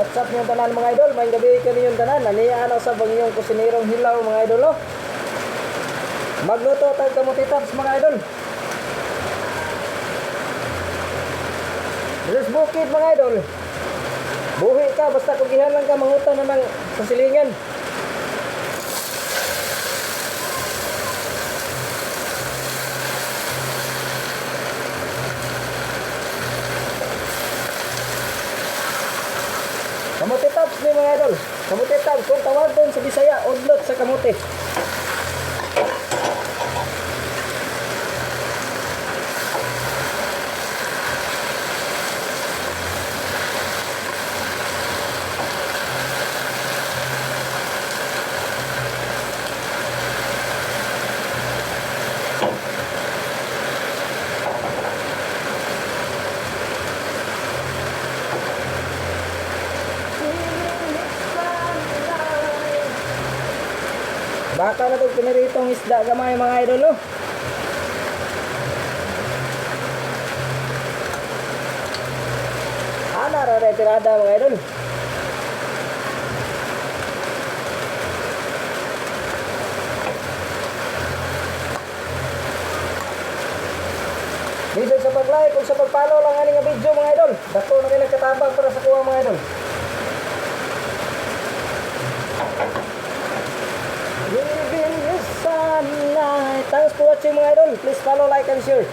What's up yung tanan mga idol? May gabi ka yung tanan. Naniya sa bagyong kusinirong hilaw mga idol. Oh. Magluto tayo kamuti tops mga idol. Let's bukid mga idol. Buhi ka basta kugihan lang ka mangutan na ng kasilingan. Kamuti tops ni mga idol. Kamuti tops kung tawag doon sa Bisaya, udlot sa kamuti. Baka na itong piniritong isda gamay mga idol. Oh. Ana ra tirada mga idol. Bisan sa pag-like kung sa pag-follow lang aning video mga idol. Dako na kayo nagkatabang para sa kuha mga idol. Living the sunlight. Thanks for watching mga idol. Please follow, like, and share.